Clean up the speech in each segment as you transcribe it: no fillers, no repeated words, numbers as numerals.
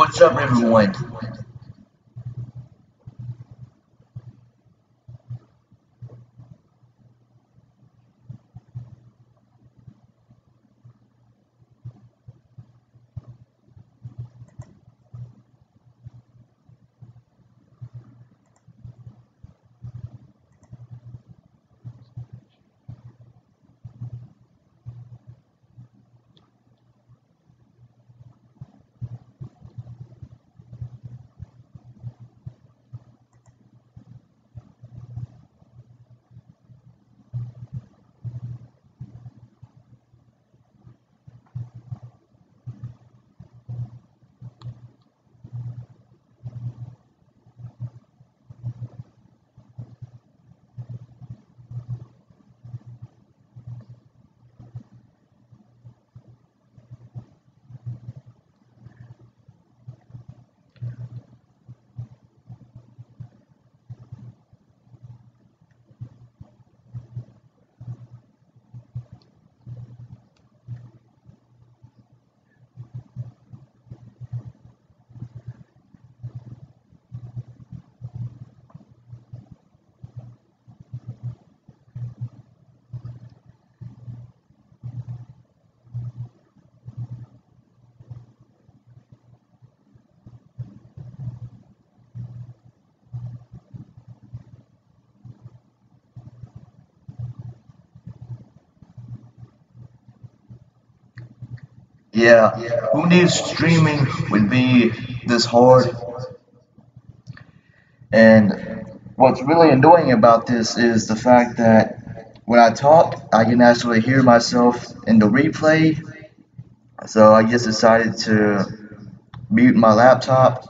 What's up, everyone? Yeah, who knew streaming would be this hard? And what's really annoying about this is the fact that when I talk, I can actually hear myself in the replay. So I just decided to mute my laptop.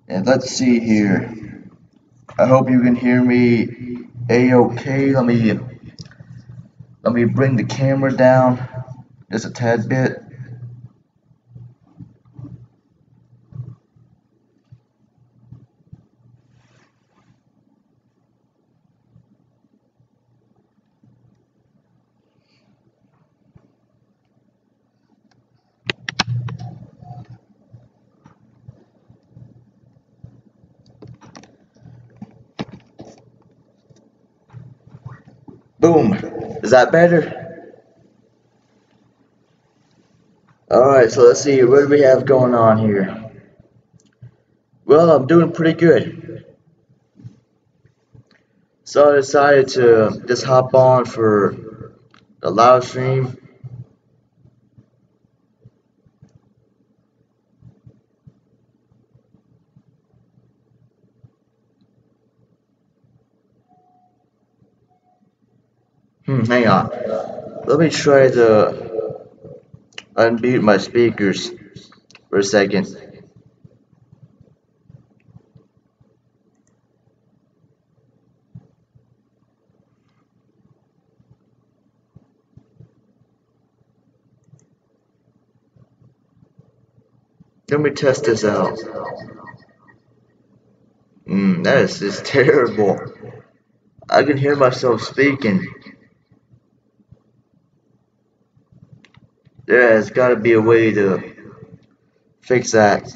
And let's see here. I hope you can hear me a-okay. Let me bring the camera down just a tad bit. Boom. Is that better? Alright, so let's see, what do we have going on here? Well, I'm doing pretty good. So I decided to just hop on for the live stream. Hang on. Let me try to unmute my speakers for a second. Let me test this out. That is just terrible. I can hear myself speaking. There has got to be a way to fix that.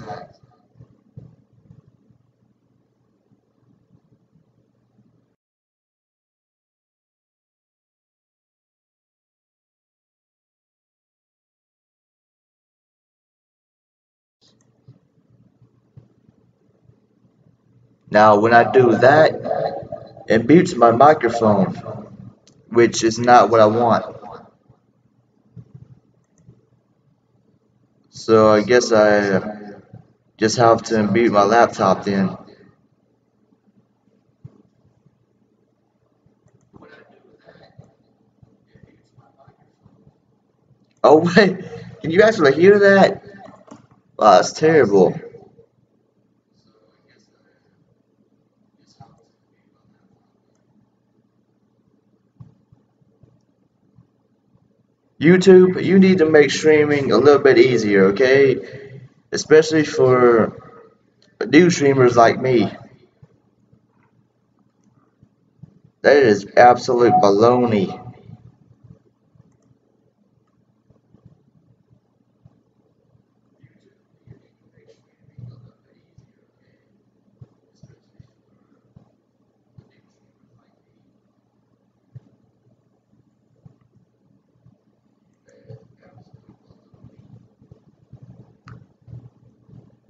Now, when I do that, it mutes my microphone, which is not what I want. So I guess I just have to mute my laptop then. Oh wait, can you actually hear that? Wow, that's terrible. YouTube, you need to make streaming a little bit easier, okay? Especially for new streamers like me. That is absolute baloney.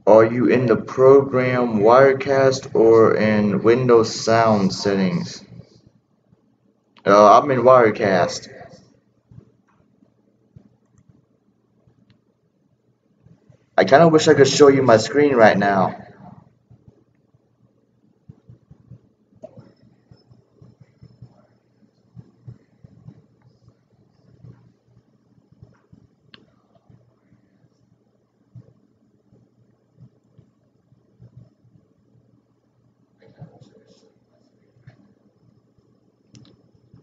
Are you in the program Wirecast or in Windows sound settings? I'm in Wirecast. I kind of wish I could show you my screen right now.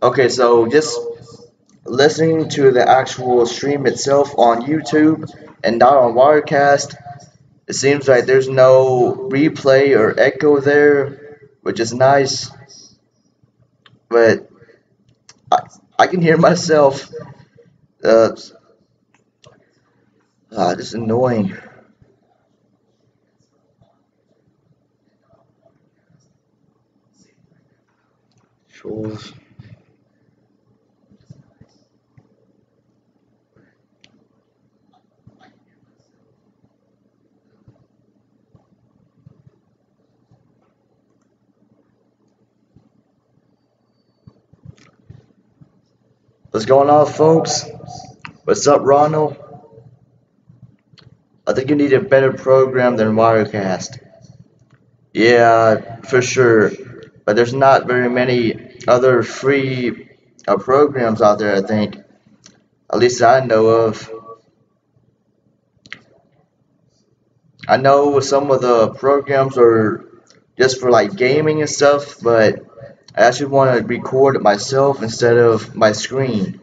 Okay, so just listening to the actual stream itself on YouTube and not on Wirecast, it seems like there's no replay or echo there, which is nice, but I, I can hear myself. Uh, this is annoying. Shows. What's going on, folks? What's up, Ronald? I think you need a better program than Wirecast. Yeah, for sure. But there's not very many other free programs out there, I think. At least I know of. I know some of the programs are just for like gaming and stuff, but I actually want to record it myself instead of my screen.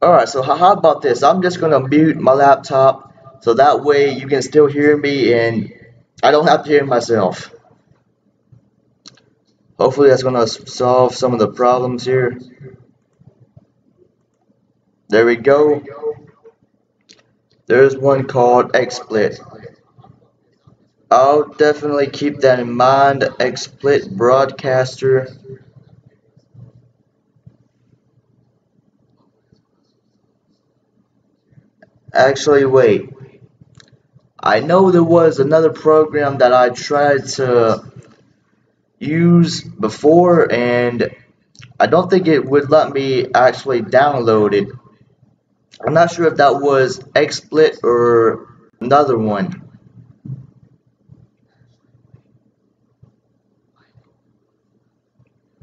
Alright, so how about this? I'm just gonna mute my laptop so that way you can still hear me and I don't have to hear myself. Hopefully that's gonna solve some of the problems here. There we go. There's one called XSplit. I'll definitely keep that in mind. XSplit broadcaster. Actually, wait. I know there was another program that I tried to use before and I don't think it would let me actually download it. I'm not sure if that was XSplit or another one.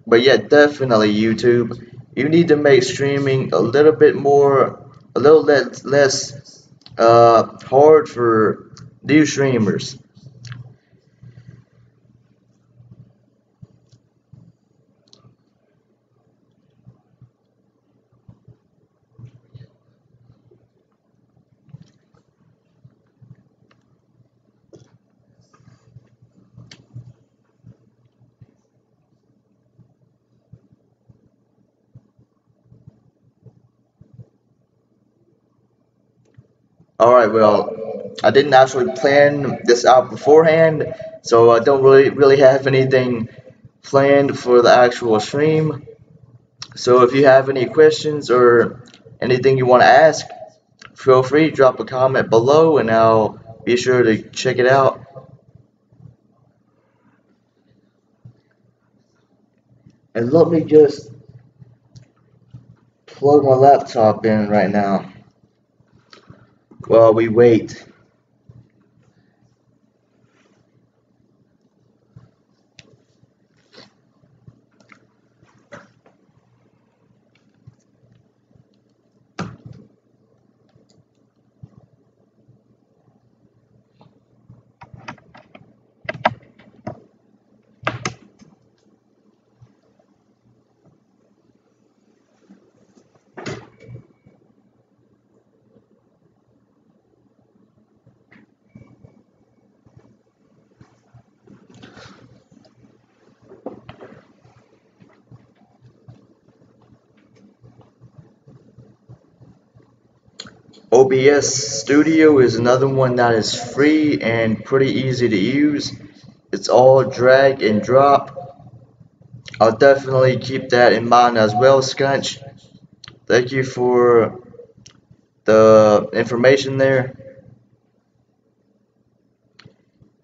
But yeah, definitely YouTube. You need to make streaming a little bit more, a little less hard for new streamers. Alright, well, I didn't actually plan this out beforehand, so I don't really have anything planned for the actual stream. So if you have any questions or anything you want to ask, feel free to drop a comment below and I'll be sure to check it out. And let me just plug my laptop in right now while we wait. OBS Studio is another one that is free and pretty easy to use. It's all drag and drop. I'll definitely keep that in mind as well, Skunch. Thank you for the information there.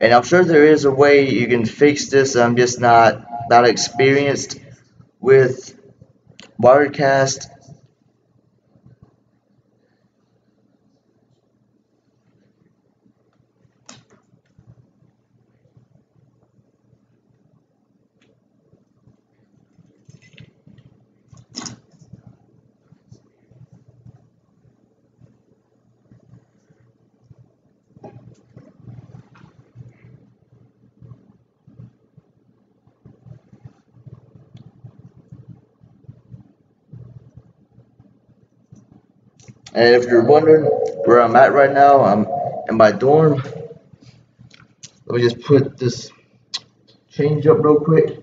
And I'm sure there is a way you can fix this. I'm just not that experienced with Wirecast. And if you're wondering where I'm at right now, I'm in my dorm. Let me just put this change up real quick.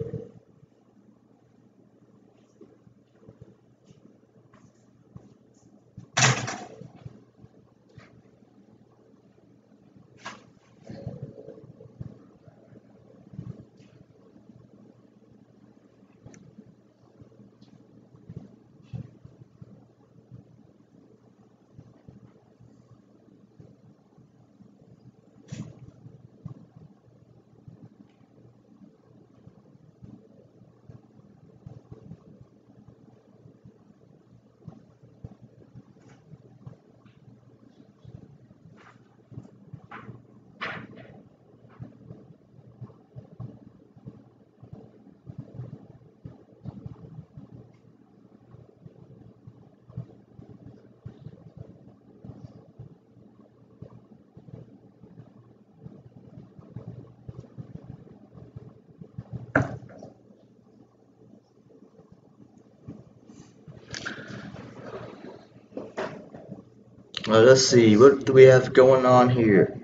Let's see, what do we have going on here?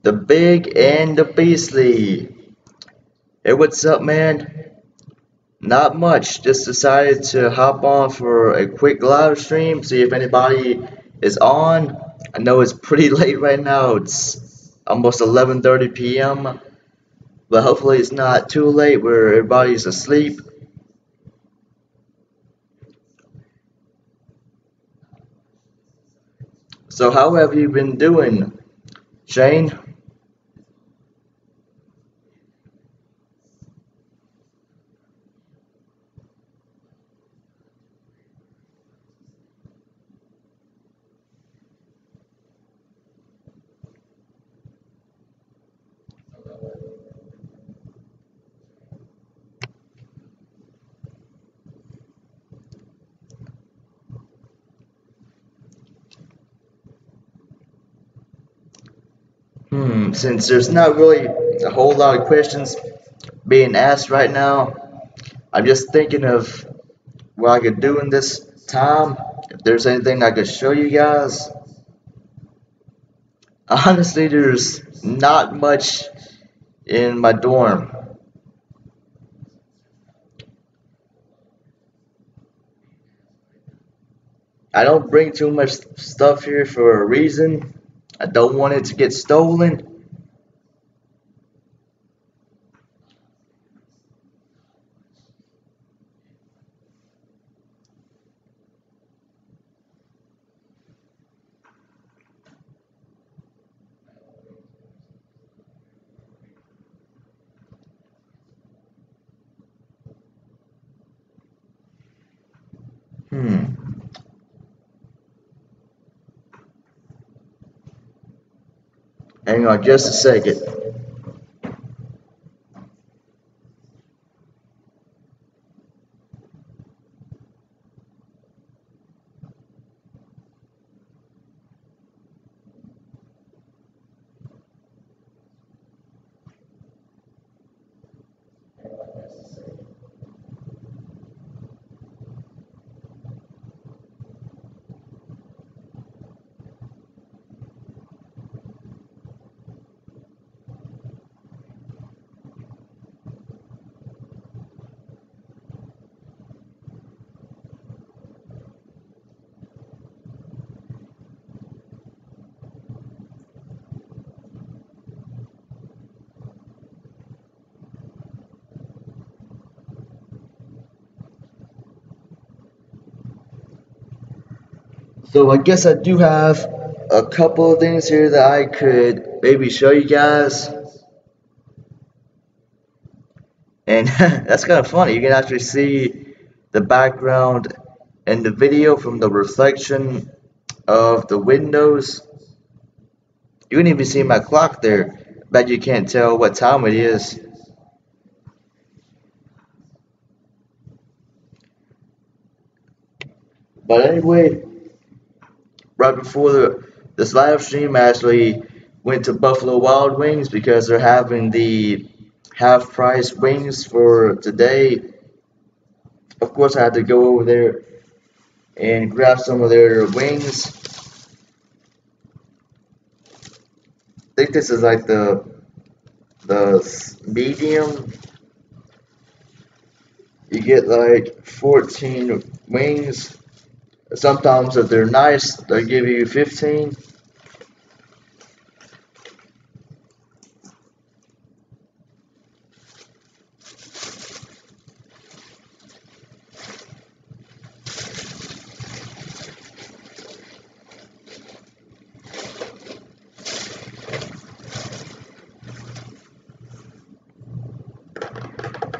The Big and the Beastly. Hey, what's up, man? Not much. Just decided to hop on for a quick live stream, see if anybody is on. I know it's pretty late right now. It's almost 11:30 p.m. But hopefully it's not too late where everybody's asleep. So how have you been doing, Shane? Since there's not really a whole lot of questions being asked right now, I'm just thinking of what I could do in this time. If there's anything I could show you guys. Honestly, there's not much in my dorm. I don't bring too much stuff here for a reason. I don't want it to get stolen. Hmm. Hang on just a second. So I guess I do have a couple of things here that I could maybe show you guys. And that's kind of funny. You can actually see the background in the video from the reflection of the windows. You can even see my clock there. Bet you can't tell what time it is. But anyway, right before this live stream, I actually went to Buffalo Wild Wings because they're having the half price wings for today. Of course, I had to go over there and grab some of their wings. I think this is like the medium. You get like 14 wings. Sometimes if they're nice, they'll give you 15.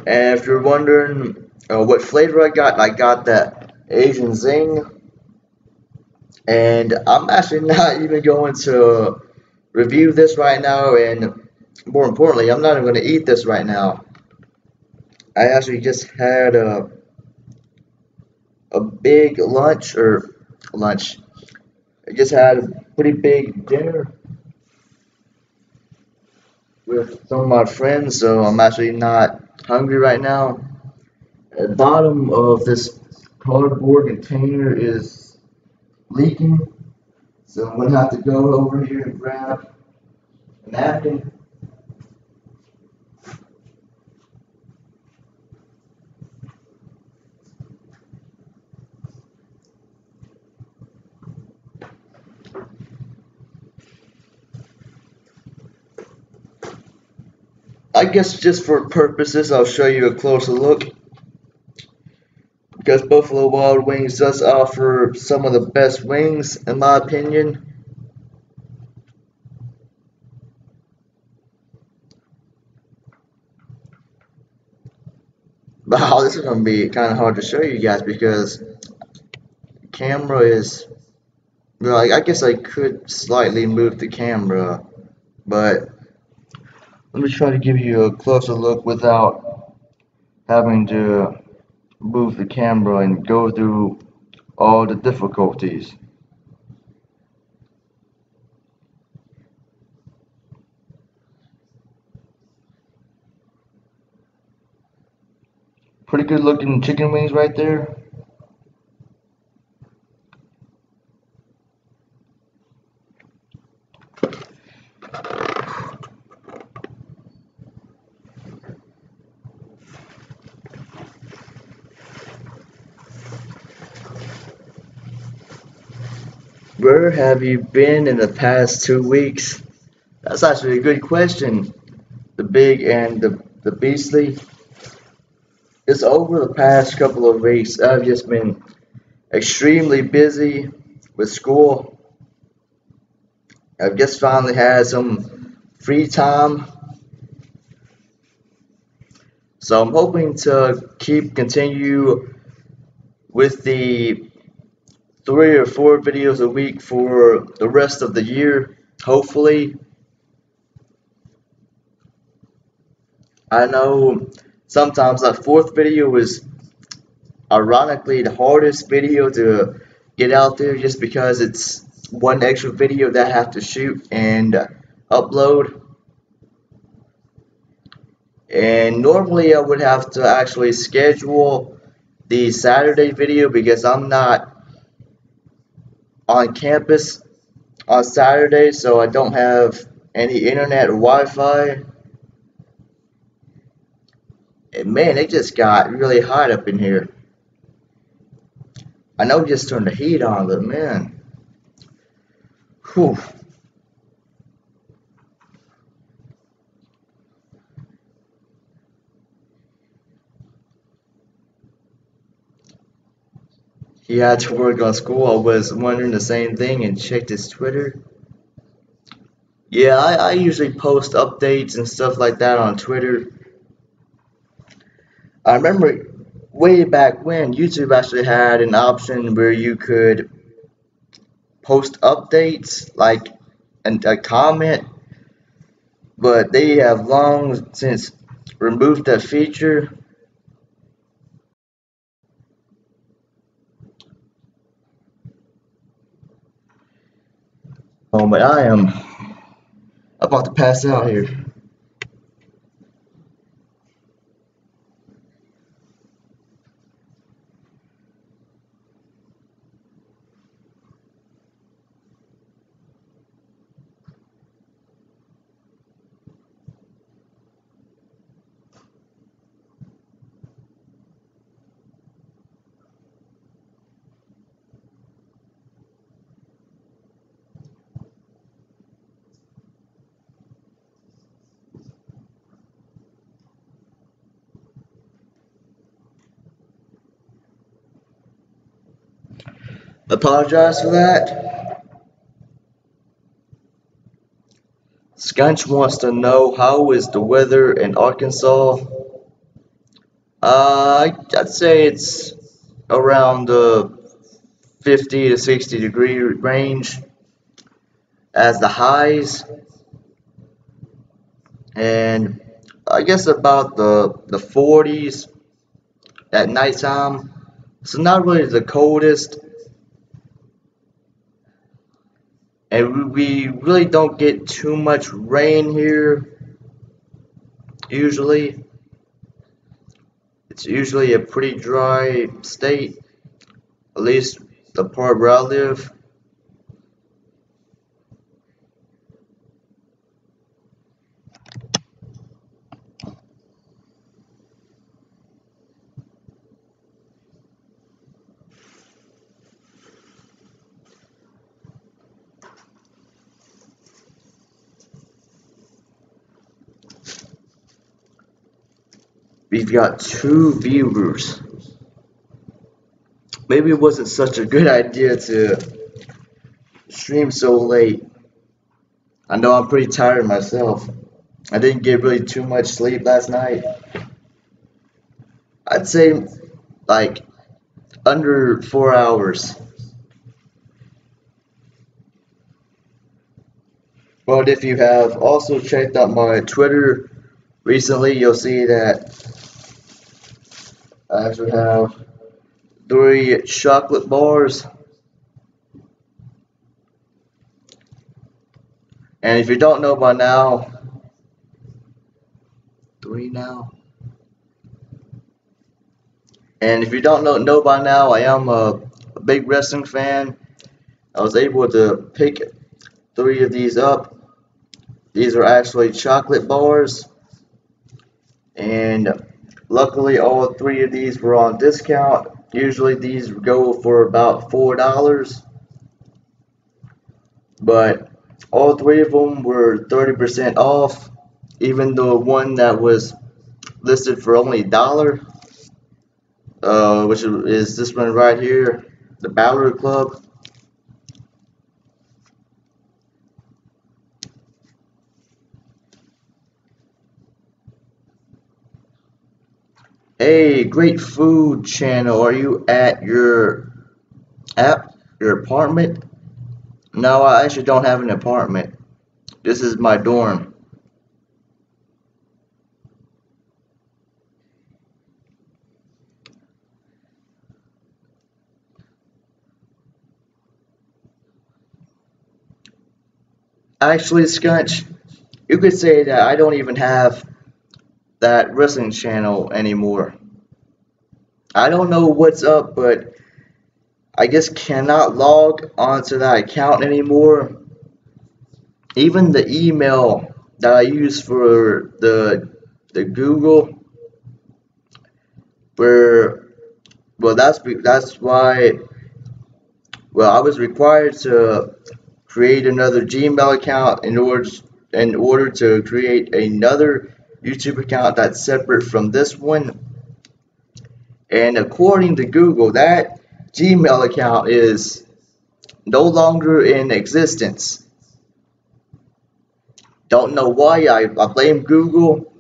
And if you're wondering what flavor I got that Asian Zing. And I'm actually not even going to review this right now, and more importantly, I'm not even going to eat this right now. I actually just had a big lunch. I just had a pretty big dinner with some of my friends, so I'm actually not hungry right now. At the bottom of this cardboard container is leaking, so I'm gonna have to go over here and grab a napkin. I guess just for purposes, I'll show you a closer look because Buffalo Wild Wings does offer some of the best wings, in my opinion. Wow, this is gonna be kind of hard to show you guys because the camera is. Well, I guess I could slightly move the camera, but let me try to give you a closer look without having to move the camera and go through all the difficulties. Pretty good looking chicken wings right there. Where have you been in the past 2 weeks? That's actually a good question. The big and the beastly. Just over the past couple of weeks, I've just been extremely busy with school. I've just finally had some free time, so I'm hoping to continue with the 3 or 4 videos a week for the rest of the year. Hopefully, I know sometimes that fourth video is ironically the hardest video to get out there just because it's one extra video that I have to shoot and upload. And normally I would have to actually schedule the Saturday video because I'm not on campus on Saturday, so I don't have any internet or Wi-Fi. And man, it just got really hot up in here. I know we just turned the heat on, but man, whew. he had to work on school. I was wondering the same thing and checked his Twitter. Yeah, I usually post updates and stuff like that on Twitter. I remember way back when YouTube actually had an option where you could post updates like a comment, but they have long since removed that feature. Oh, but I am about to pass out here. Apologize for that. Skunch wants to know how is the weather in Arkansas. I'd say it's around the 50 to 60-degree range as the highs, and I guess about the 40s at nighttime. So not really the coldest, and we really don't get too much rain here. Usually, it's usually a pretty dry state, at least the part where I live. We've got 2 viewers. Maybe it wasn't such a good idea to stream so late. I know I'm pretty tired myself. I didn't get really too much sleep last night. I'd say like under 4 hours. But if you have also checked out my Twitter recently, you'll see that I actually have 3 chocolate bars. And if you don't know by now, 3 now. And if you don't know by now, I am a big wrestling fan. I was able to pick 3 of these up. These are actually chocolate bars. And luckily all 3 of these were on discount. Usually these go for about $4. But all 3 of them were 30% off. Even the one that was listed for only $1. Which is this one right here, the Balor Club. Hey, great food channel. Are you at your apartment? No, I actually don't have an apartment. This is my dorm. Actually, Scunch, you could say that I don't even have that wrestling channel anymore. I don't know what's up, but I just cannot log onto that account anymore. Even the email that I use for the Google, where that's why I was required to create another Gmail account in order to create another YouTube account that's separate from this one. And according to Google, that Gmail account is no longer in existence. Don't know why. I blame Google.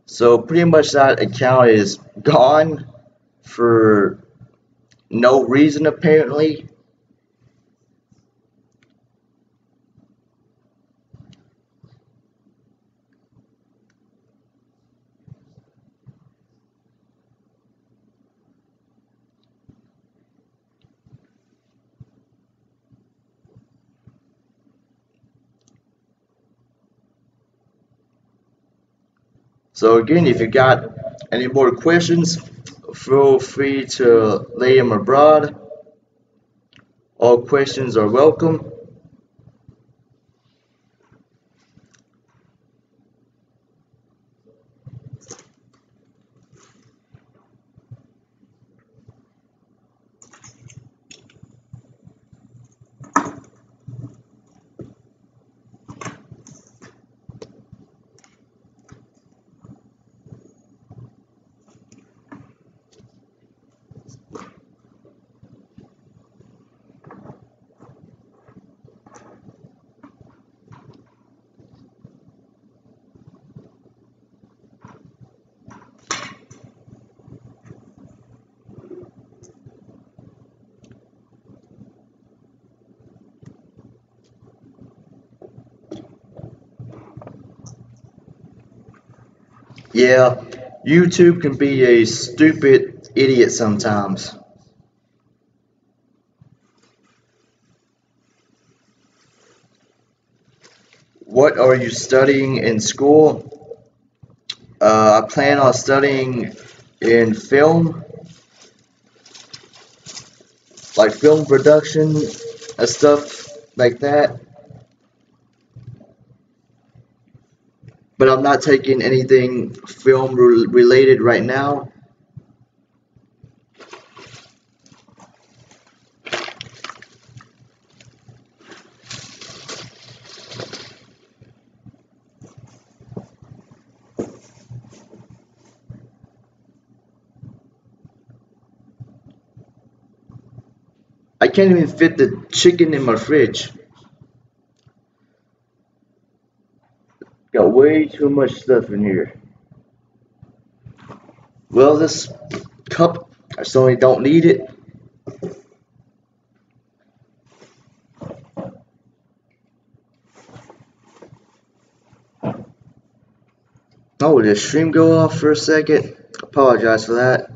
So pretty much that account is gone for no reason apparently. So again, if you got any more questions, feel free to lay them abroad. All questions are welcome. Yeah, YouTube can be a stupid idiot sometimes. What are you studying in school? I plan on studying in film, like film production and stuff like that. But I'm not taking anything film related right now. I can't even fit the chicken in my fridge. Got way too much stuff in here. Well, this cup, I certainly don't need it. Oh, did the stream go off for a second? Apologize for that.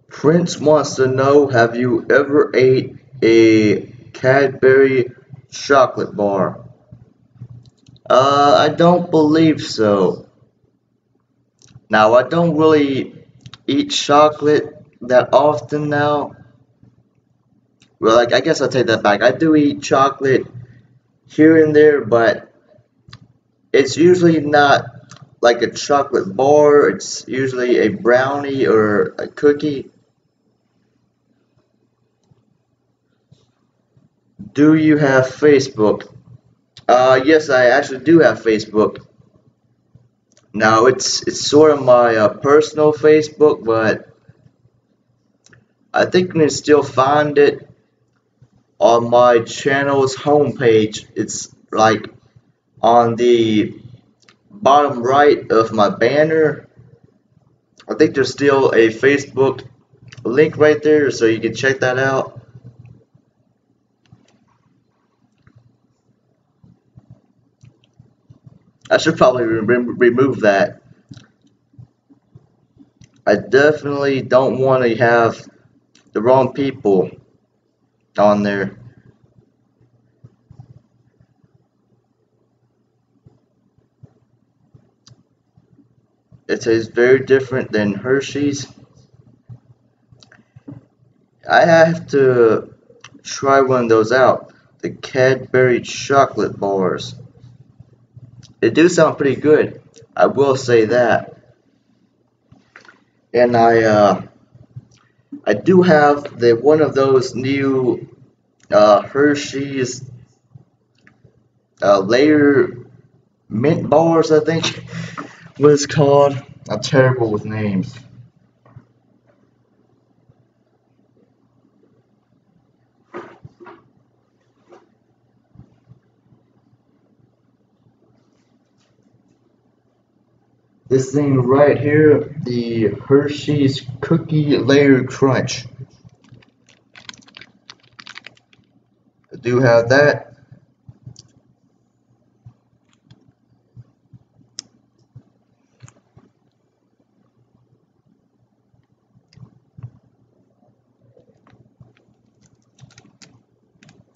Prince wants to know, have you ever ate a Cadbury chocolate bar? I don't believe so. Now, I don't really eat chocolate that often now. Well, like, I guess I'll take that back. I do eat chocolate here and there, but it's usually not like a chocolate bar. It's usually a brownie or a cookie. Do you have Facebook? Yes, I actually do have Facebook. Now it's sort of my personal Facebook, but I think you can still find it on my channel's homepage. It's like on the bottom right of my banner. I think there's still a Facebook link right there, so you can check that out. I should probably remove that. I definitely don't want to have the wrong people on there. It tastes very different than Hershey's. I have to try one of those out. The Cadbury chocolate bars. It do sound pretty good. I will say that. And I do have the one of those new Hershey's layer mint bars, I think what it's called. I'm terrible with names. This thing right here, the Hershey's Cookie Layer Crunch. I do have that.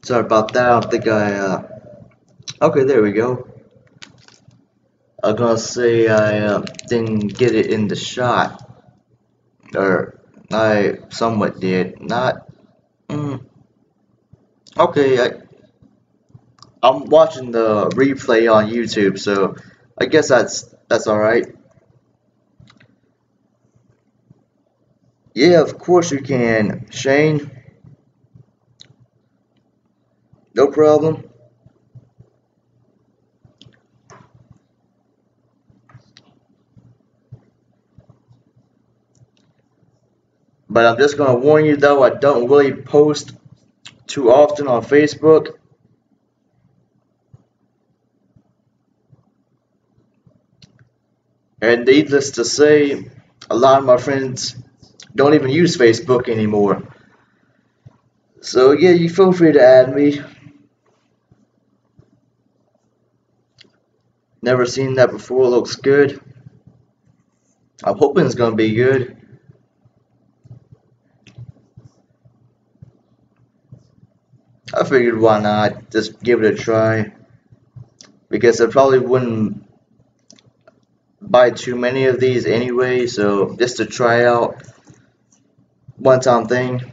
Sorry about that. I don't think okay, there we go. I was gonna say I didn't get it in the shot, or I somewhat did. Not. Okay, I'm watching the replay on YouTube, so I guess that's all right. Yeah, of course you can, Shane. No problem. But I'm just gonna warn you though, I don't really post too often on Facebook. And needless to say, a lot of my friends don't even use Facebook anymore. So yeah, you feel free to add me. Never seen that before, looks good. I'm hoping it's gonna be good. I figured why not, just give it a try. Because I probably wouldn't buy too many of these anyway, so just to try out one time thing.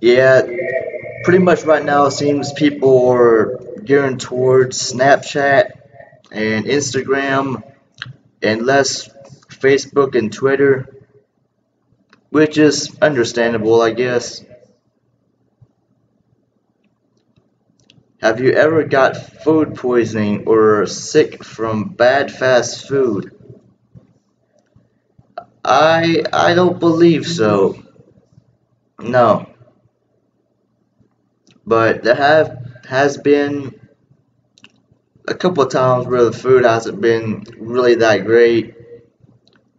Yeah, pretty much right now it seems people are gearing towards Snapchat and Instagram and less Facebook and Twitter, which is understandable, I guess. Have you ever got food poisoning or sick from bad fast food? I don't believe so. No, but there have has been a couple of times where the food hasn't been really that great,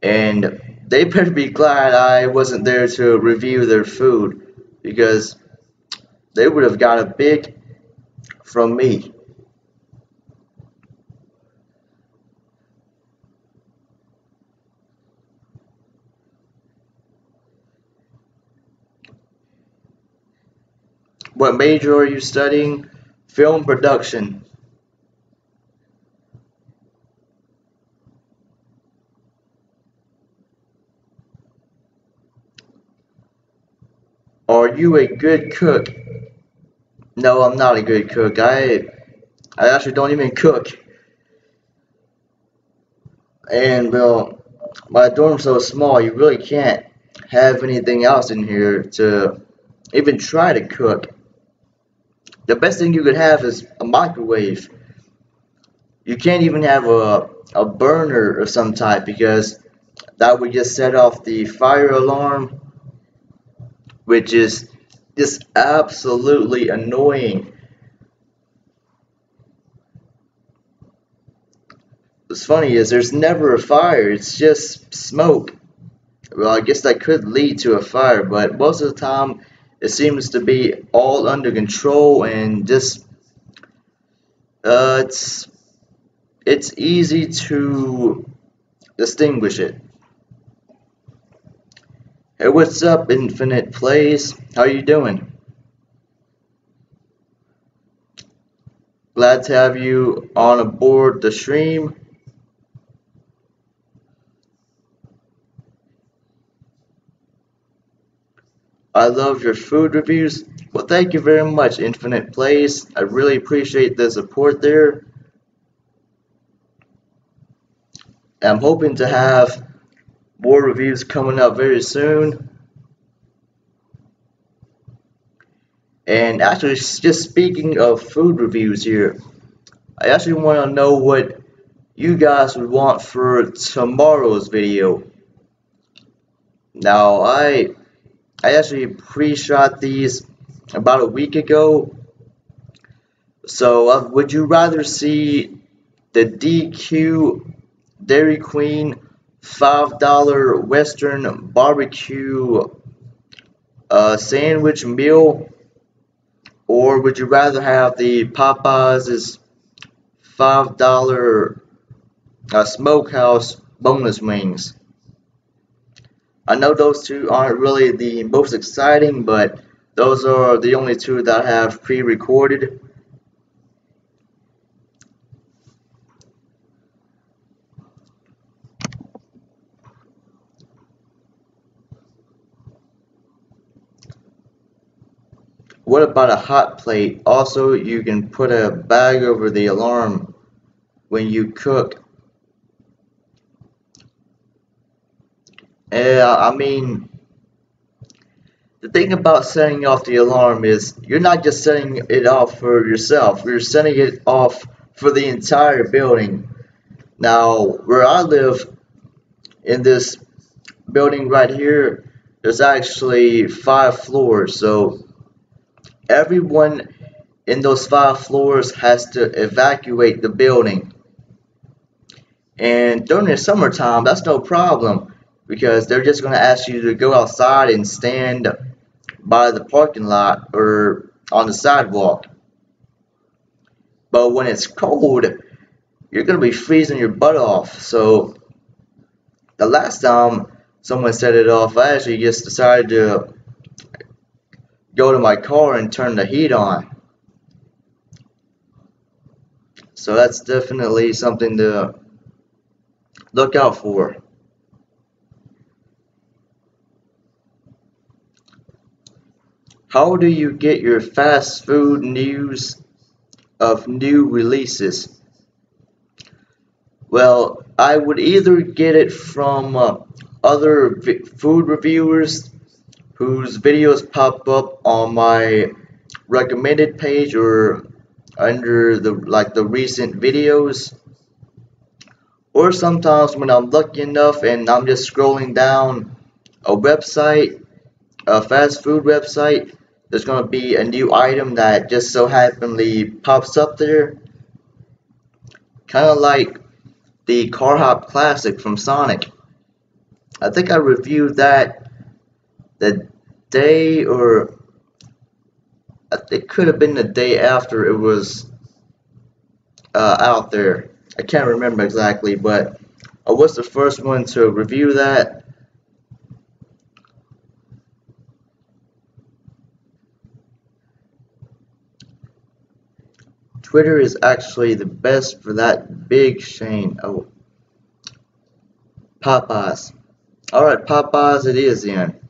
and they better be glad I wasn't there to review their food because they would have got a big from me. What major are you studying? Film production. Are you a good cook? No, I'm not a good cook. I actually don't even cook. And well, my dorm's so small, you really can't have anything else in here to even try to cook. The best thing you could have is a microwave. You can't even have a burner of some type because that would just set off the fire alarm, which is just absolutely annoying. what's funny is there's never a fire, it's just smoke. Well, I guess that could lead to a fire, but most of the time it seems to be all under control and just it's easy to distinguish it. Hey, what's up, Infinite Plays? How you doing? Glad to have you on aboard the stream. I love your food reviews. Well, thank you very much, Infinite Plays. I really appreciate the support there. I'm hoping to have more reviews coming up very soon. And actually, just speaking of food reviews here, I actually want to know what you guys would want for tomorrow's video. Now, I actually pre-shot these about a week ago. So, would you rather see the DQ Dairy Queen $5 Western barbecue sandwich meal, or would you rather have the Popeyes' $5 smokehouse boneless wings? I know those two aren't really the most exciting, but those are the only two that I have pre-recorded. What about a hot plate? Also, you can put a bag over the alarm when you cook. I mean, the thing about setting off the alarm is you're not just setting it off for yourself, you're setting it off for the entire building. Now, where I live, in this building right here, there's actually 5 floors, so everyone in those 5 floors has to evacuate the building. And during the summertime, that's no problem because they're just going to ask you to go outside and stand by the parking lot or on the sidewalk. But when it's cold, you're going to be freezing your butt off. So the last time someone set it off, I actually just decided to go to my car and turn the heat on. So that's definitely something to look out for. How do you get your fast food news of new releases? Well, I would either get it from other food reviewers whose videos pop up on my recommended page or under the recent videos, or sometimes when I'm lucky enough and I'm just scrolling down a website, a fast food website, there's going to be a new item that just so happily pops up there, kind of like the Car Hop Classic from Sonic. I think I reviewed that the day, or it could have been the day after it was out there. I can't remember exactly, but I was the first one to review that. Twitter is actually the best for that big Shane. Oh, Popeyes. Alright, Popeyes it is then.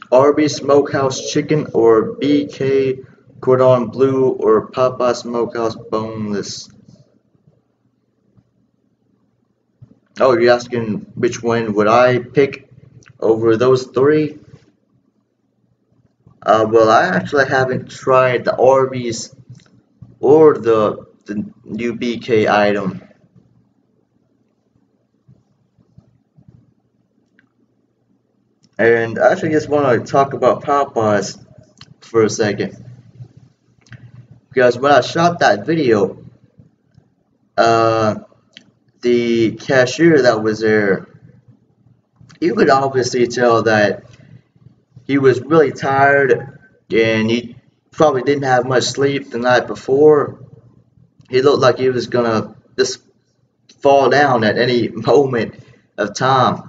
Arby's Smokehouse Chicken or BK Cordon Bleu or Popeye Smokehouse Boneless. Oh, you're asking which one would I pick over those 3? Well, I actually haven't tried the Arby's or the new BK item. And I actually just want to talk about Popeyes for a second. Because when I shot that video, uh, the cashier that was there, you could obviously tell that he was really tired and he probably didn't have much sleep the night before. He looked like he was gonna just fall down at any moment of time.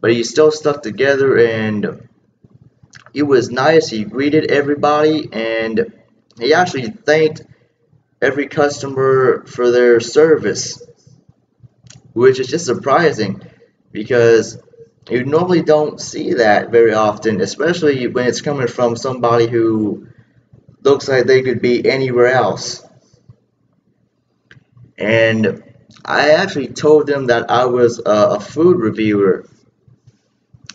But he still stuck together and he was nice. He greeted everybody and he actually thanked every customer for their service, which is just surprising because you normally don't see that very often, especially when it's coming from somebody who looks like they could be anywhere else. And I actually told them that I was a food reviewer,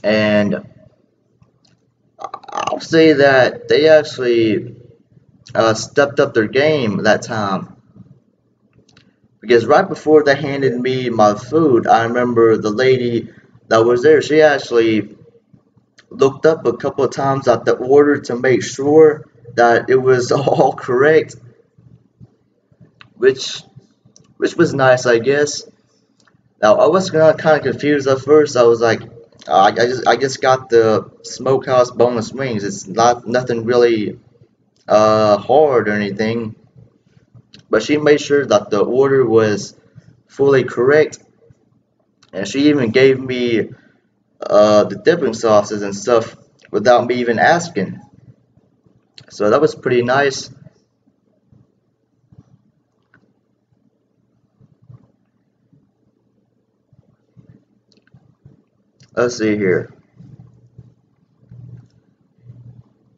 and I'll say that they actually stepped up their game that time. Because right before they handed me my food, I remember the lady that was there, she actually looked up a couple of times at the order to make sure that it was all correct, which which was nice, I guess. Now I was kind of confused at first. I was like, I just got the smokehouse boneless wings. It's not nothing really hard or anything. But she made sure that the order was fully correct, and she even gave me the dipping sauces and stuff without me even asking. So that was pretty nice. Let's see here.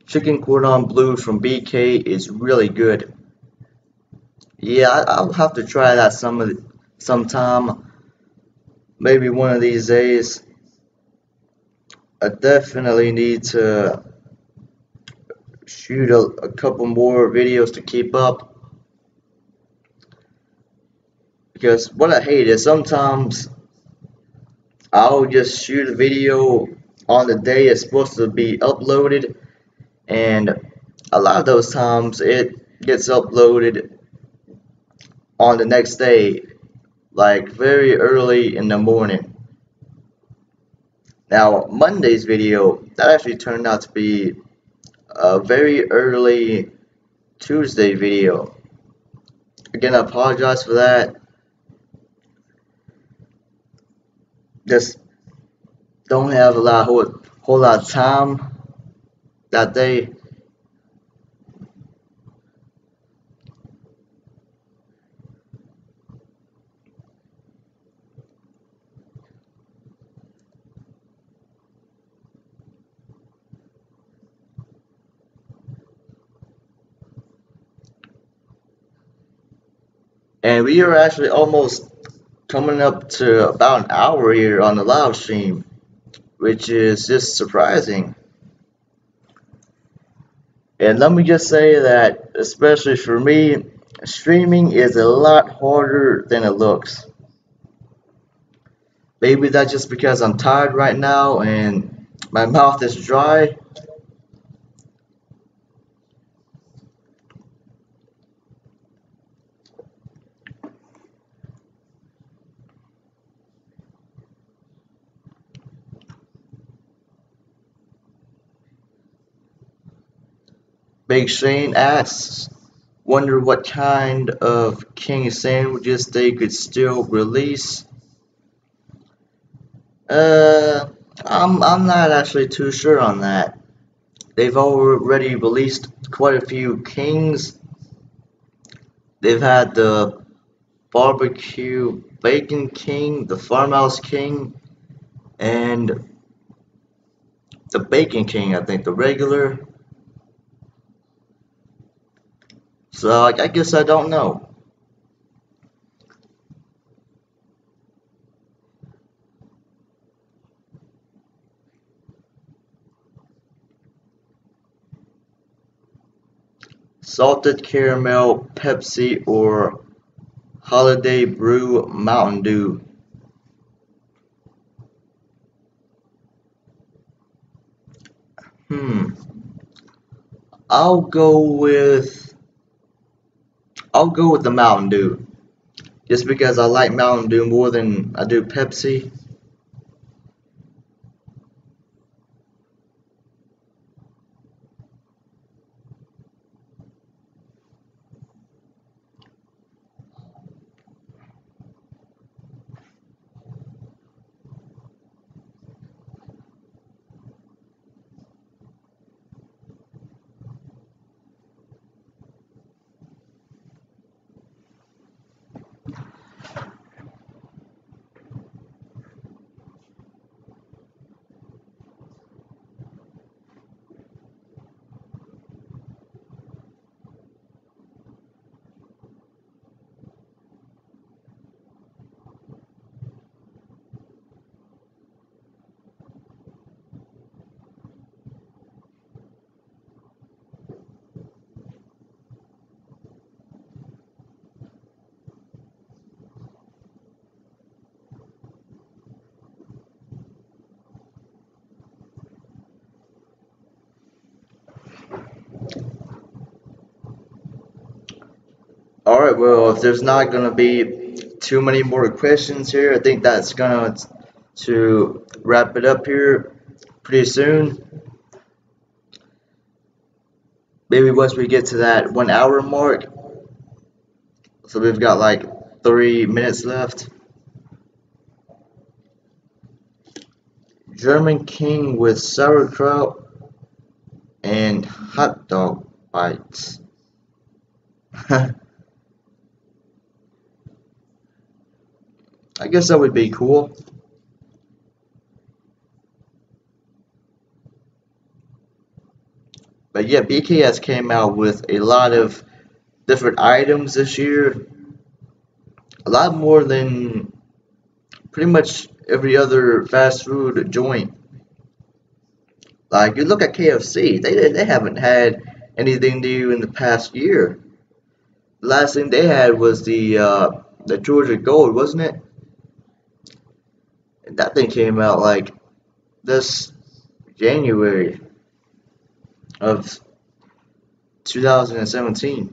Chicken cordon bleu from BK is really good. Yeah, I'll have to try that sometime. Maybe one of these days. I definitely need to shoot a couple more videos to keep up. Because what I hate is sometimes I'll just shoot a video on the day it's supposed to be uploaded, and a lot of those times it gets uploaded on the next day, like very early in the morning. Now, Monday's video, that actually turned out to be a very early Tuesday video. Again, I apologize for that. Just don't have a whole lot of time that day. And we are actually almost coming up to about an hour here on the live stream, which is just surprising. And let me just say that, especially for me, streaming is a lot harder than it looks. Maybe that's just because I'm tired right now and my mouth is dry. Big Shane asks, wonder what kind of king sandwiches they could still release. Uh, I'm not actually too sure on that. They've already released quite a few kings. They've had the barbecue bacon king, the farmhouse king, and the bacon king, I think, the regular. So I guess I don't know. Salted caramel Pepsi or holiday brew Mountain Dew. Hmm. I'll go with I'll go with the Mountain Dew. Just because I like Mountain Dew more than I do Pepsi. Alright, well, if there's not gonna be too many more questions here, I think that's gonna to wrap it up here pretty soon. Maybe once we get to that 1 hour mark. So we've got like 3 minutes left. German King with sauerkraut and hot dog bites. I guess that would be cool. But yeah, BKS came out with a lot of different items this year. A lot more than pretty much every other fast food joint. Like you look at KFC, they haven't had anything new in the past year. The last thing they had was the Georgia Gold, wasn't it? And that thing came out like this January of 2017.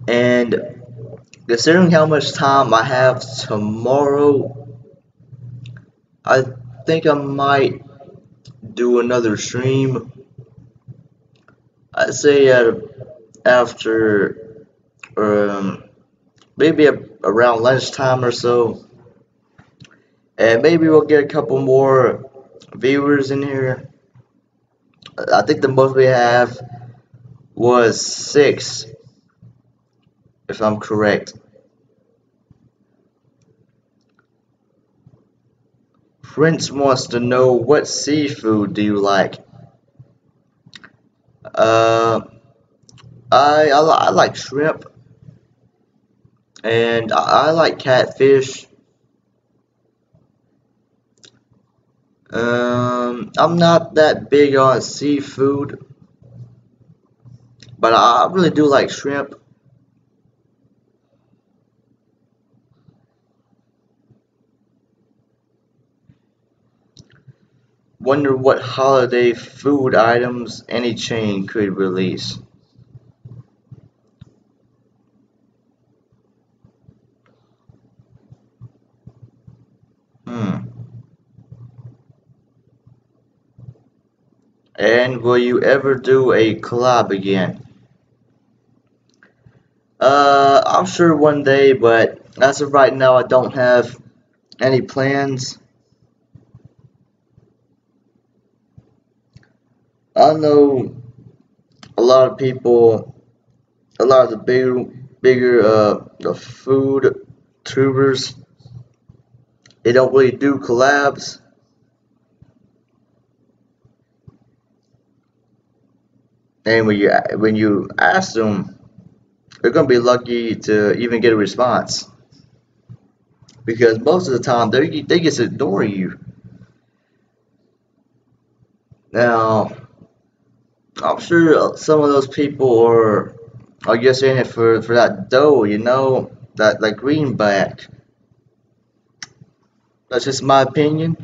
And considering how much time I have tomorrow, I think I might do another stream. I'd say after um, maybe around lunchtime or so, and maybe we'll get a couple more viewers in here. I think the most we have was 6, if I'm correct. Prince wants to know, what seafood do you like? Uh, I like shrimp, and I like catfish. I'm not that big on seafood, but I really do like shrimp. Wonder what holiday food items any chain could release. Hmm. And will you ever do a collab again? I'm sure one day, but as of right now, I don't have any plans. I know lot of people, a lot of the bigger the food tubers, they don't really do collabs. And when you ask them, they're gonna be lucky to even get a response because most of the time they just ignore you. Now, I'm sure some of those people are just in it for that dough, you know, that greenback. That's just my opinion.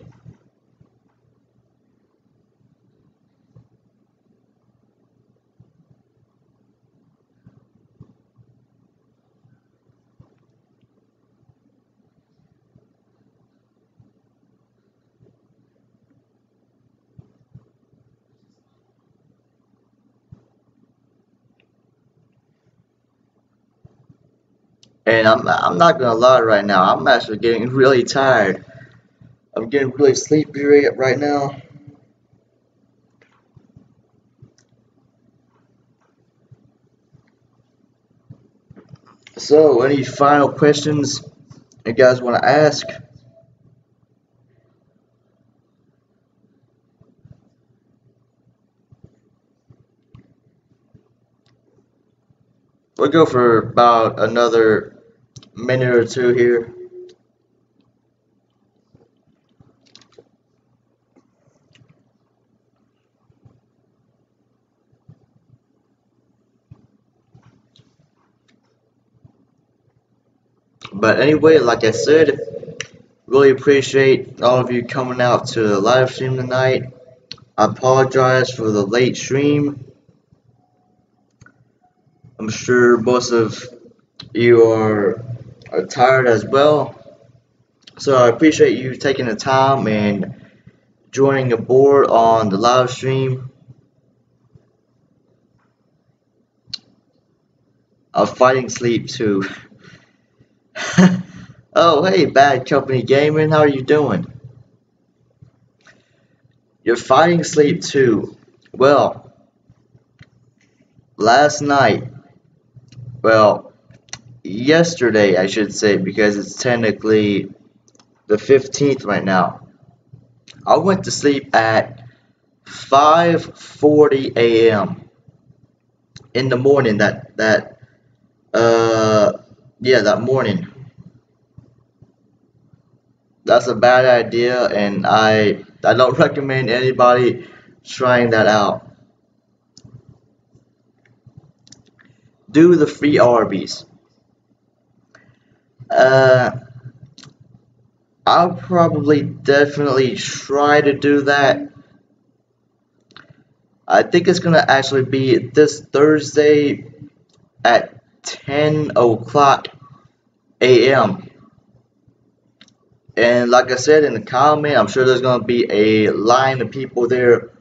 And I'm not gonna lie right now. I'm actually getting really tired. I'm getting really sleepy right now. So, any final questions you guys want to ask? We'll go for about another minute or two here. But anyway, like I said, really appreciate all of you coming out to the live stream tonight. I apologize for the late stream. I'm sure most of you are tired as well. So I appreciate you taking the time and joining aboard on the live stream. I'm fighting sleep too. Oh, hey, Bad Company Gaming, how are you doing? You're fighting sleep too. Well, last night, well, yesterday I should say, because it's technically the 15th right now. I went to sleep at 5:40 a.m. in the morning. Yeah, that morning. That's a bad idea, and I don't recommend anybody trying that out. Do the free Arby's. Uh, I'll probably definitely try to do that. I think it's gonna actually be this Thursday at 10 o'clock a.m. And like I said in the comment, I'm sure there's gonna be a line of people there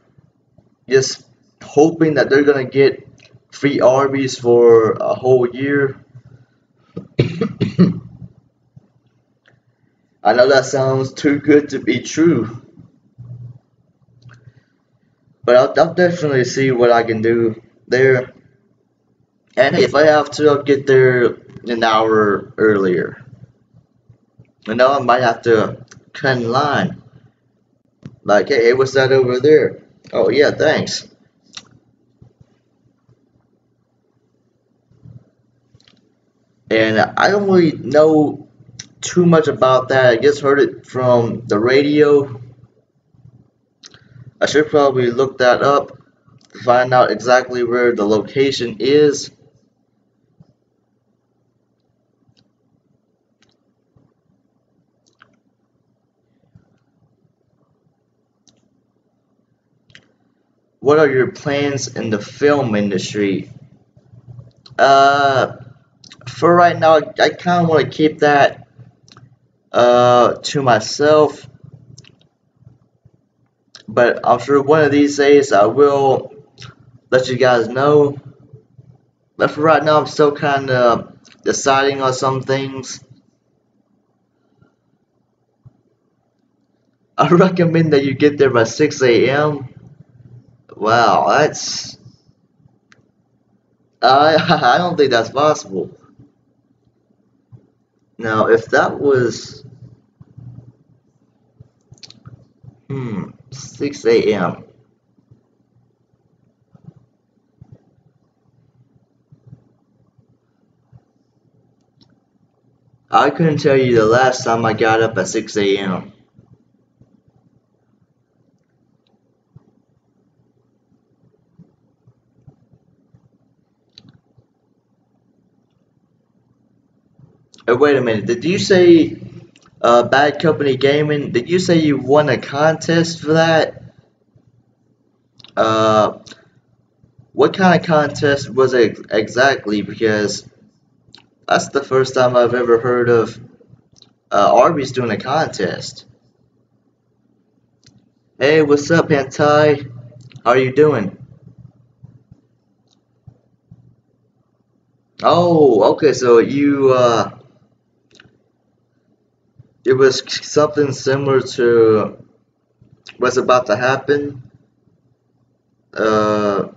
just hoping that they're gonna get free Arby's for a whole year. I know that sounds too good to be true, but I'll definitely see what I can do there. And hey, if I have to, I'll get there an hour earlier. You know, I might have to cut in line. Like, hey, what's that over there? Oh, yeah, thanks. And I don't really know too much about that. I just heard it from the radio. I should probably look that up to find out exactly where the location is. What are your plans in the film industry? Uh, for right now, I kind of want to keep that to myself. But I'm sure one of these days I will let you guys know. But for right now, I'm still kind of deciding on some things. I recommend that you get there by 6 a.m. Wow, I don't think that's possible. Now, if that was 6 a.m. I couldn't tell you the last time I got up at 6 a.m. Wait a minute. Did you say Bad Company Gaming? Did you say you won a contest for that? Uh, what kind of contest was it exactly? Because that's the first time I've ever heard of Arby's doing a contest. Hey, what's up, Hentai? How are you doing? Oh, okay. So it was something similar to what's about to happen uh,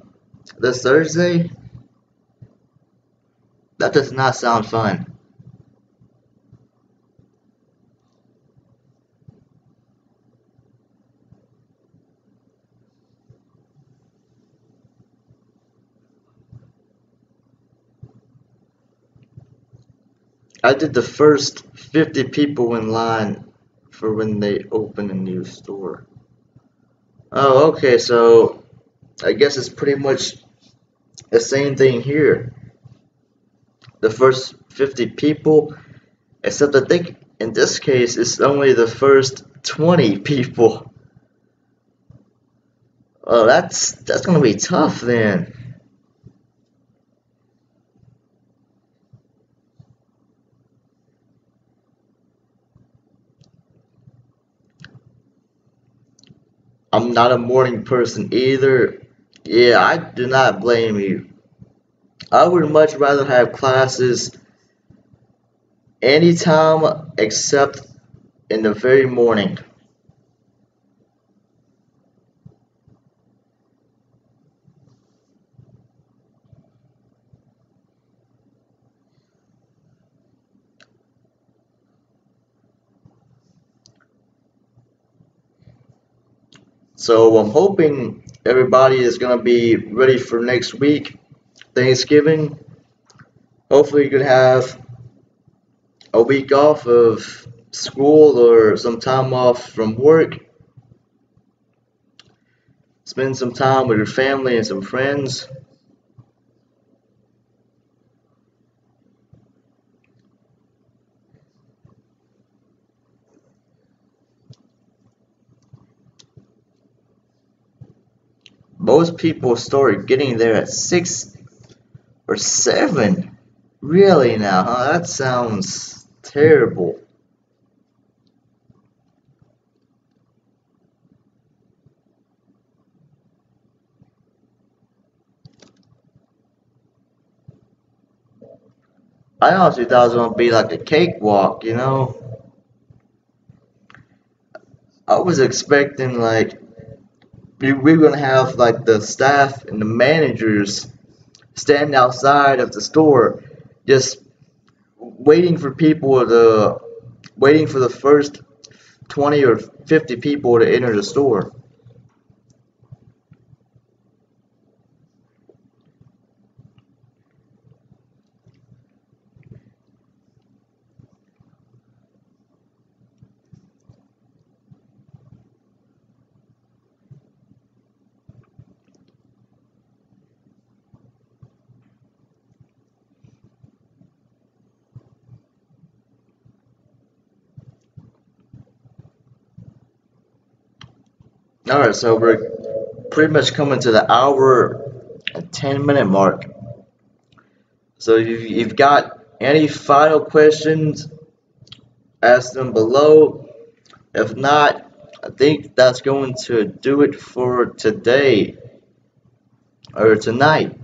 this Thursday. That does not sound fun. I did the first 50 people in line for when they open a new store. Oh, okay, so I guess it's pretty much the same thing here. The first 50 people, except I think in this case it's only the first 20 people. Oh, that's gonna be tough then. I'm not a morning person either. Yeah, I do not blame you. I would much rather have classes anytime except in the very morning. So I'm hoping everybody is gonna be ready for next week, Thanksgiving. Hopefully you can have a week off of school or some time off from work. Spend some time with your family and some friends. Most people start getting there at 6 or 7. Really now, huh? That sounds terrible. I honestly thought it was gonna be like a cakewalk, you know? I was expecting like we were gonna have like the staff and the managers stand outside of the store just waiting for people to waiting for the first 20 or 50 people to enter the store. All right, so we're pretty much coming to the hour and 10-minute mark. So if you've got any final questions, ask them below. If not, I think that's going to do it for today or tonight.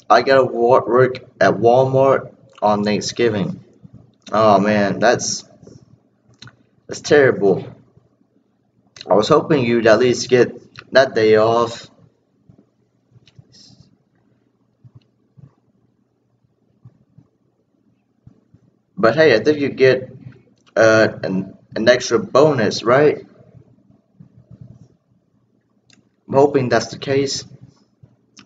I gotta work at Walmart on Thanksgiving. Oh man, that's terrible. I was hoping you'd at least get Not day off. But hey, I think you get an extra bonus, right? I'm hoping that's the case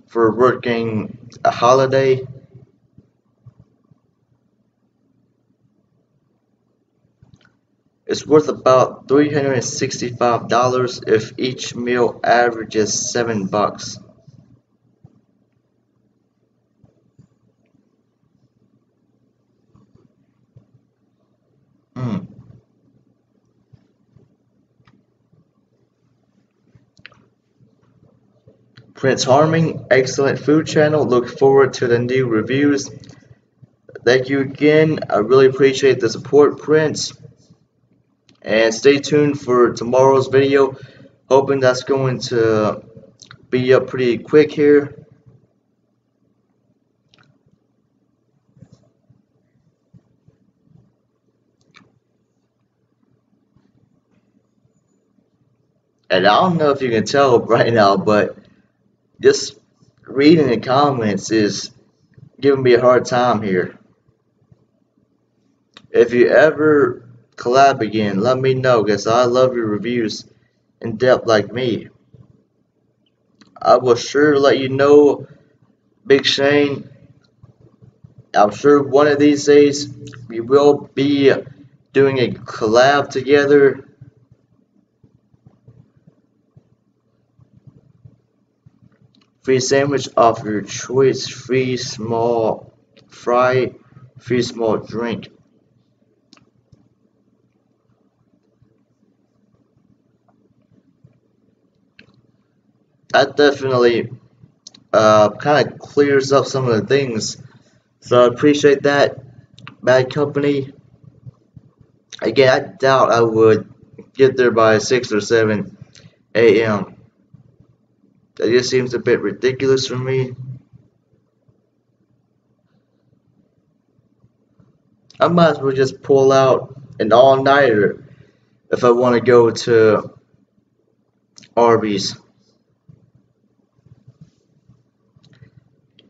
for working a holiday. It's worth about $365 if each meal averages $7. Hmm. Prince Harming, excellent food channel. Look forward to the new reviews. Thank you again. I really appreciate the support, Prince. And stay tuned for tomorrow's video. Hoping that's going to be up pretty quick here. And I don't know if you can tell right now, but just reading the comments is giving me a hard time here. If you ever collab again, let me know, because I love your reviews in depth like me. I will sure let you know, Big Shane. I'm sure one of these days we will be doing a collab together. Free sandwich of your choice, free small fry, free small drink. That definitely kind of clears up some of the things. So I appreciate that, Bad Company. Again, I doubt I would get there by 6 or 7 a.m. That just seems a bit ridiculous for me. I might as well just pull out an all-nighter if I want to go to Arby's.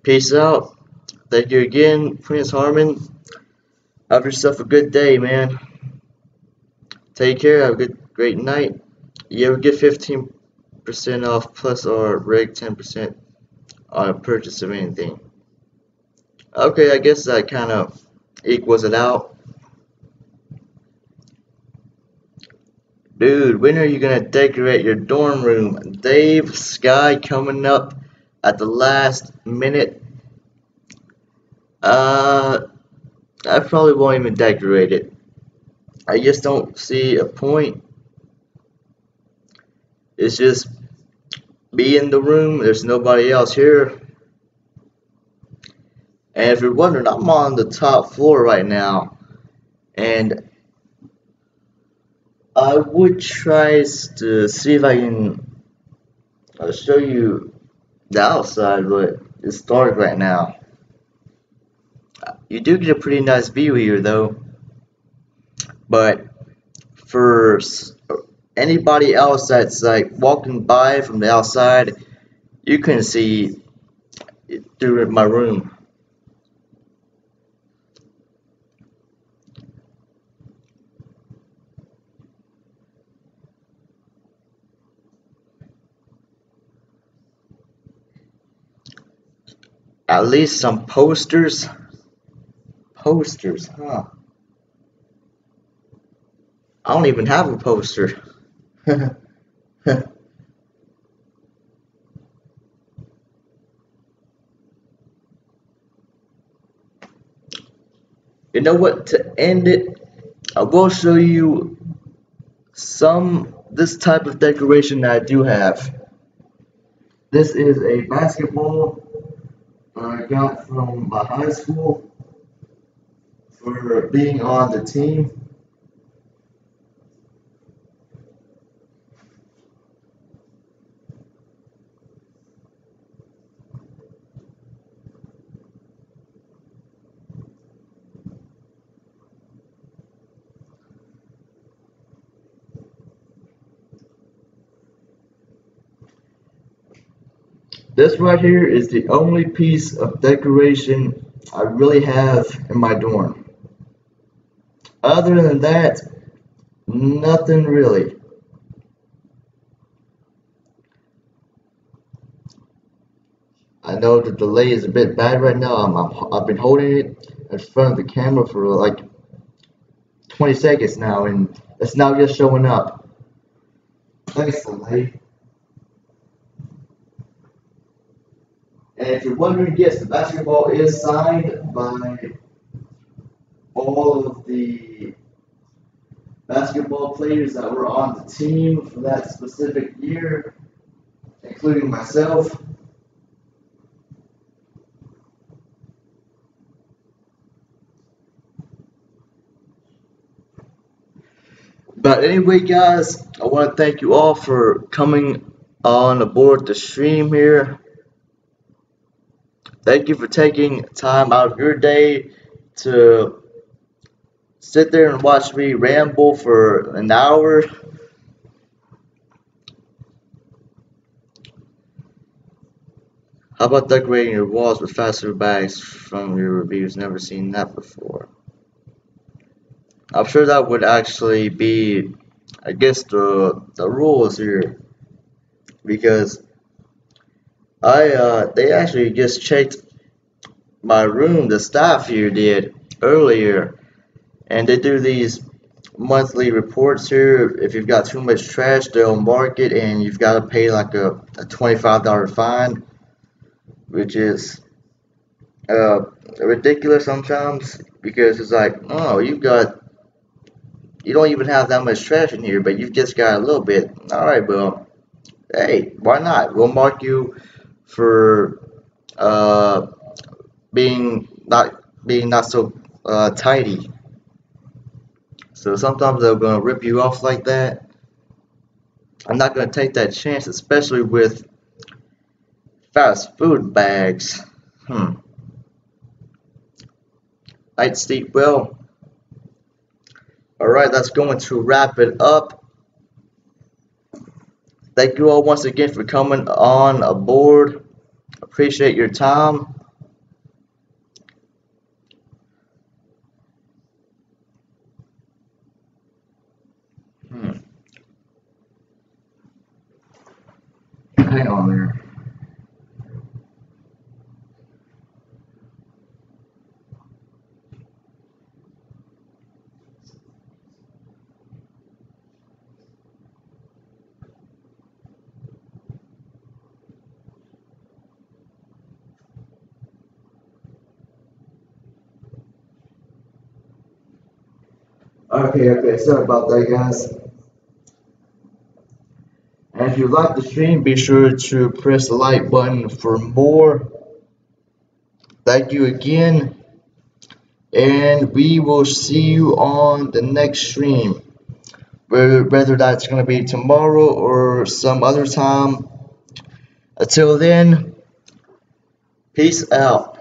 Peace out. Thank you again, Prince Harmon. Have yourself a good day, man. Take care. Have a great night. You ever get 15% off plus or reg 10% on a purchase of anything? Okay, I guess that kind of equals it out. Dude, when are you gonna decorate your dorm room? Dave, Sky coming up at the last minute. I probably won't even decorate it. I just don't see a point. It's just be in the room. There's nobody else here. And if you're wondering, I'm on the top floor right now. And I would try to see if I can show you the outside, but it's dark right now. You do get a pretty nice view here, though. But for anybody else that's like walking by from the outside, you can see it through my room. At least some posters. Posters, huh? I don't even have a poster. You know what? To end it, I will show you this type of decoration that I do have. This is a basketball that I got from my high school for being on the team. This right here is the only piece of decoration I really have in my dorm. Other than that, nothing really. I know the delay is a bit bad right now. I've been holding it in front of the camera for like 20 seconds now, and it's now just showing up. Thanks, delay. And if you're wondering, yes, the basketball is signed by all of the basketball players that were on the team for that specific year, including myself. But anyway, guys, I want to thank you all for coming on aboard the stream here. Thank you for taking time out of your day to sit there and watch me ramble for an hour. How about decorating your walls with fast food bags from your reviews? Never seen that before. I'm sure that would actually be against the rules here, because they actually just checked my room. The staff here did earlier, and they do these monthly reports here. If you've got too much trash, they'll mark it, and you've got to pay like a $25 fine, which is ridiculous sometimes, because it's like, oh, you don't even have that much trash in here, but you've just got a little bit. All right, well, hey, why not? We'll mark you for uh, being not so tidy. So sometimes they're gonna rip you off like that. I'm not gonna take that chance, especially with fast food bags. Night, Steve. Well, all right, that's going to wrap it up. Thank you all once again for coming on aboard. Appreciate your time. Hang on there. Okay, sorry about that, guys. And if you like the stream, be sure to press the like button for more. Thank you again, and we will see you on the next stream, whether that's going to be tomorrow or some other time. Until then, peace out.